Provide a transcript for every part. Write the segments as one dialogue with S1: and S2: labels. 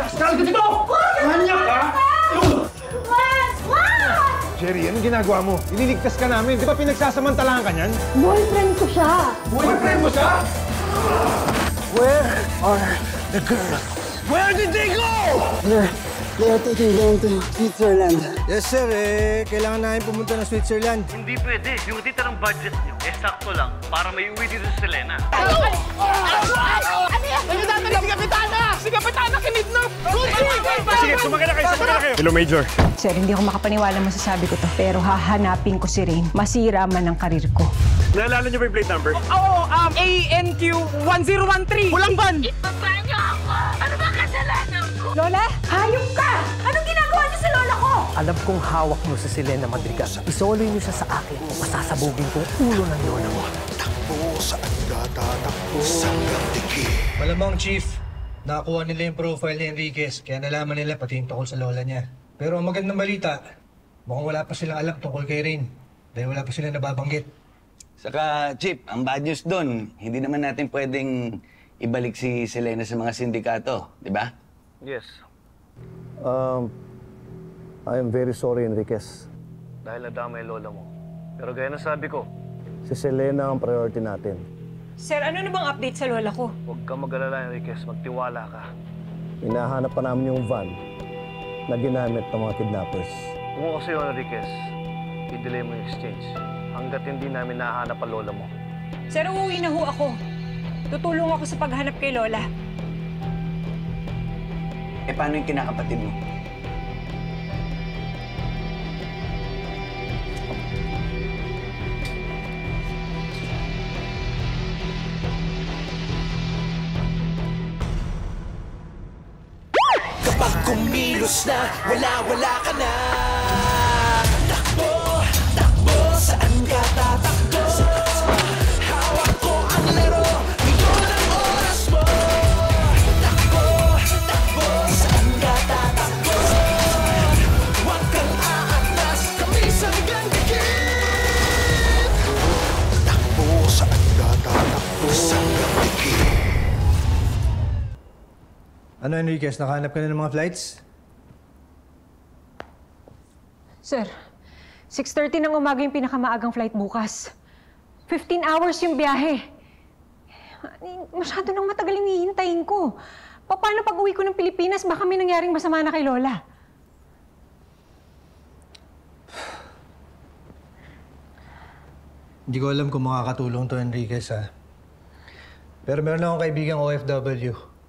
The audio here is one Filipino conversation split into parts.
S1: Scarlett, dito! Manyak ka!
S2: Jerry, anong ginagawa mo? Ililigtas ka namin. Di ba pinagsasamantalahan ka niyan?
S3: Boyfriend ko siya!
S2: Boyfriend mo siya?
S4: Where are the girls?
S2: Where did they go?
S4: They are taking them to Switzerland.
S5: Yes, sir. Kailangan namin pumunta ng Switzerland.
S6: Hindi pwede. Yung titirang budget nyo, sakto lang para may uwi dito sa Selena.
S1: Ano yan? Nagdadali si Kapitana! Si Kapitana kinidnap!
S2: Sige, sumakay na kayo. Hello, Major.
S7: Sir, hindi ako makapaniwala masasabi ko to, pero hahanapin ko si Rain. Masira man ang karir ko.
S2: Naalala niyo ba yung plate number?
S1: Oo, ANQ1013! Walang ban!
S3: Ipapanyo ako! Ano ba kasalanan ko?
S7: Lola, hayop ka! Anong ginagawa niyo sa lola ko?
S4: Alam kong hawak mo si Selena Madrigal. Isoloy niyo siya sa akin. Masasabugin ko ulo ng lola mo.
S8: Takbo saan ka tatakbo? Sanggang diki.
S5: Malamang, Chief. Nakakuha nila yung profile ni Enriquez, kaya nalaman nila pati yung tungkol sa lola niya. Pero ang magandang balita, mukhang wala pa silang alam tungkol kay Rain. Dahil wala pa silang nababanggit.
S9: Saka, Chip, ang bad news doon, hindi naman natin pwedeng ibalik si Selena sa mga sindikato, di ba?
S6: Yes.
S4: I am very sorry, Enriquez.
S6: Dahil nadama yung lola mo. Pero gaya na sabi ko,
S4: Si Selena ang priority natin.
S7: Sir, ano na bang update sa lola ko?
S6: huwag kang mag-alala, Enriquez. Magtiwala ka.
S4: Hinahanap pa namin yung van na ginamit ng mga kidnappers.
S6: Kung ako sa'yo, Enriquez, i-delay mo yung exchange hanggat hindi namin nahanap ang lola mo.
S7: Sir, uuwi na ho ako. Tutulong ako sa paghanap kay lola.
S9: Eh, paano yung kinakapatid mo?
S8: Kapag kumilos na, wala ka na. Takbo, takbo, saan ka tatakbo? Hawak ko ang laro, iyon ang oras mo. Takbo, takbo, saan ka tatakbo? Huwag kang aatras, kami sanggang dikit. Takbo, saan ka tatakbo? Sanggang dikit.
S5: Ano, Enriquez? Nakahanap ka na ng mga flights?
S7: Sir, 6:30 ng umaga yung pinakamaagang flight bukas. 15 hours yung biyahe. Masyado nang matagal yung hihintayin ko. Paano pag uwi ko ng Pilipinas, baka may nangyaring masama na kay Lola?
S5: Hindi ko alam kung makakatulong to, Enriquez, ha? Pero meron akong kaibigang OFW.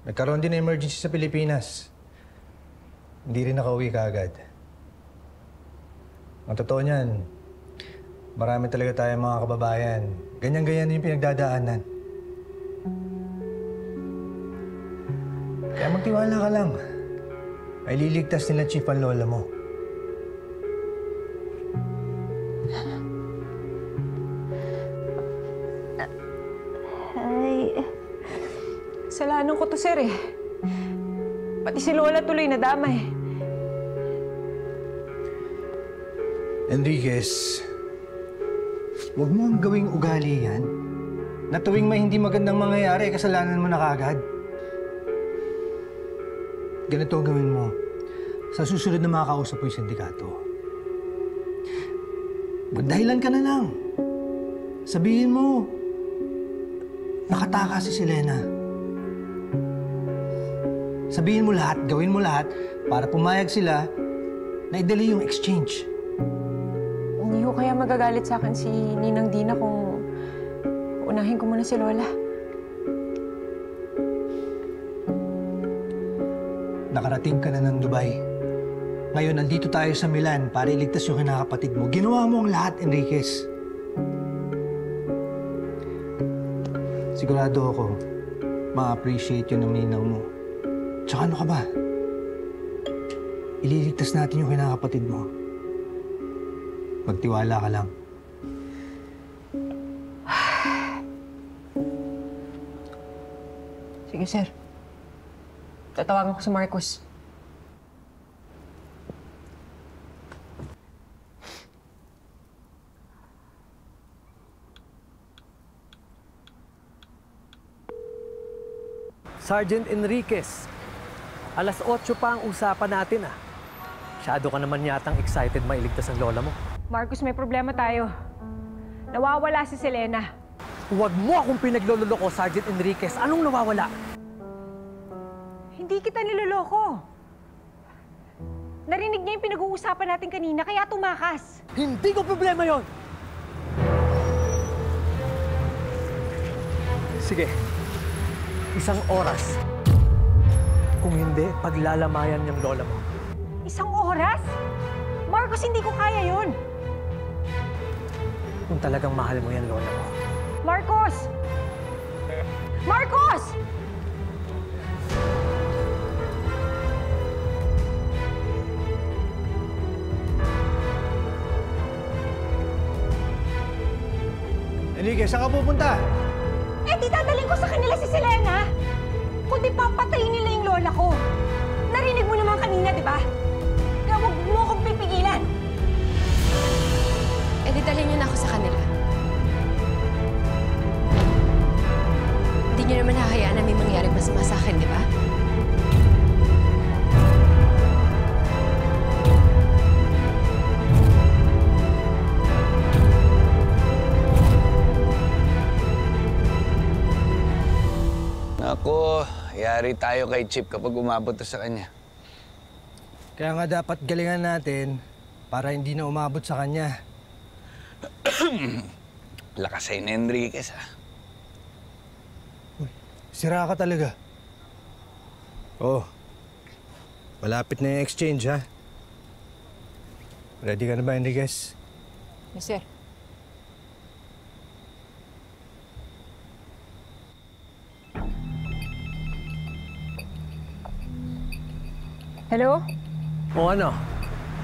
S5: Nagkaroon din ng emergency sa Pilipinas. Hindi rin nakauwi kaagad. Ang totoo niyan, marami talaga tayong mga kababayan. Ganyan-ganyan yung pinagdadaanan. Kaya magtiwala ka lang. Ay liligtas nila, Chief, ang lola mo.
S7: Kasalanan ko to, sir, eh. Pati si Lola tuloy nadamay.
S5: Enriquez, huwag mo ang gawing ugali yan. Na tuwing may hindi magandang mangyayari, kasalanan mo na kaagad. Ganito ang gawin mo. Sa susunod na makakausap mo yung sindikato. Magdahilan ka na lang. Sabihin mo, nakataka si Selena. Sabihin mo lahat, gawin mo lahat para pumayag sila na i-delay yung exchange.
S7: Hindi ko kaya magagalit sa akin si Ninang Dina kung unahin ko muna si Lola.
S5: Nakarating ka na ng Dubai. Ngayon, nandito tayo sa Milan para iligtas yung kinakapatid mo. Ginawa mo ang lahat, Enriquez. Sigurado ako, ma-appreciate yun ng ninang mo. Tsaka ano ka ba? Ililigtas natin yung kinakapatid mo. Magtiwala ka lang.
S7: Sige, sir. Tatawagan ko si Marcos.
S4: Sergeant Enriquez, alas 8 pa ang usapan natin ah. Masyado ka naman yatang excited mailigtas ang lola mo.
S7: Marcos, may problema tayo. Nawawala si Selena.
S4: Huwag mo akong pinagloloko, Sergeant Enriquez. Anong nawawala?
S7: Hindi kita niloloko. Narinig niya yung pinag-uusapan natin kanina, kaya tumakas.
S4: Hindi ko problema yon. Sige, 1 oras. Kung hindi, paglalamayan niyang lola mo.
S7: 1 oras? Marcos, hindi ko kaya yon.
S4: Kung talagang mahal mo yan, lola mo.
S7: Marcos! Marcos!
S5: Enriquez, saan ka pupunta?
S7: Eh, di dadalhin ko sa kanila si Selena. Kundi papatayin nila yung lola ko. Narinig mo naman kanina, di ba? Kaya huwag mo akong pipigilan.
S10: Eh, di dalhin niyo na ako sa kanila. Hindi niyo naman hahayaan na may mangyari masama sa akin, di ba?
S9: Ako, yari tayo kay Chip kapag umabot to sa kanya.
S5: Kaya nga dapat galingan natin para hindi na umabot sa kanya.
S9: Lakas sa'yo na Enriquez, ha?
S5: Sira ka talaga. Oh, malapit na yung exchange, ha? Ready ka na ba, Enriquez?
S7: Yes, sir. Hello?
S4: O ano?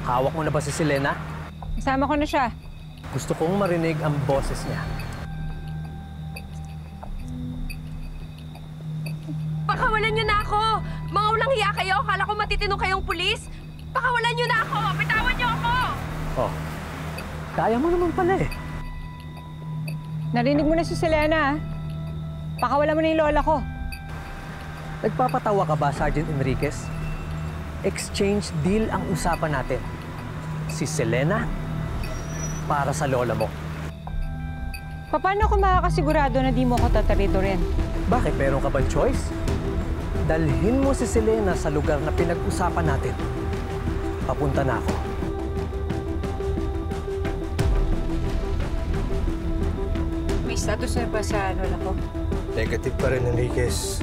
S4: Hawak mo na ba si Selena?
S7: Kasama ko na siya.
S4: Gusto kong marinig ang boses niya.
S10: Pakawalan niyo na ako! Mga ulang hiya kayo! Akala ko matitino kayong pulis! Pakawalan niyo na ako! Bitawan niyo ako!
S4: Oh, kaya mo naman pala eh.
S7: Narinig mo na si Selena, ah. Pakawalan mo na yung lola ko.
S4: Nagpapatawa ka ba, Sergeant Enriquez? Exchange deal ang usapan natin. Si Selena para sa lola mo.
S7: Paano ako makakasigurado na di mo ako tatarito rin?
S4: Bakit? Meron ka bang choice? Dalhin mo si Selena sa lugar na pinag-usapan natin. Papunta na ako.
S7: May status na ba sa lola ko?
S5: Negative pa rin, Enriquez.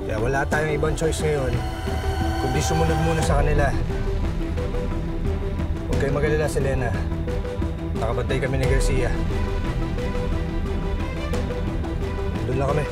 S5: Kaya wala tayong ibang choice ngayon, kundi sumunod muna sa kanila. Huwag kayo mag-alala, Selena. Nakabantay kami ni Garcia. Doon lang kami.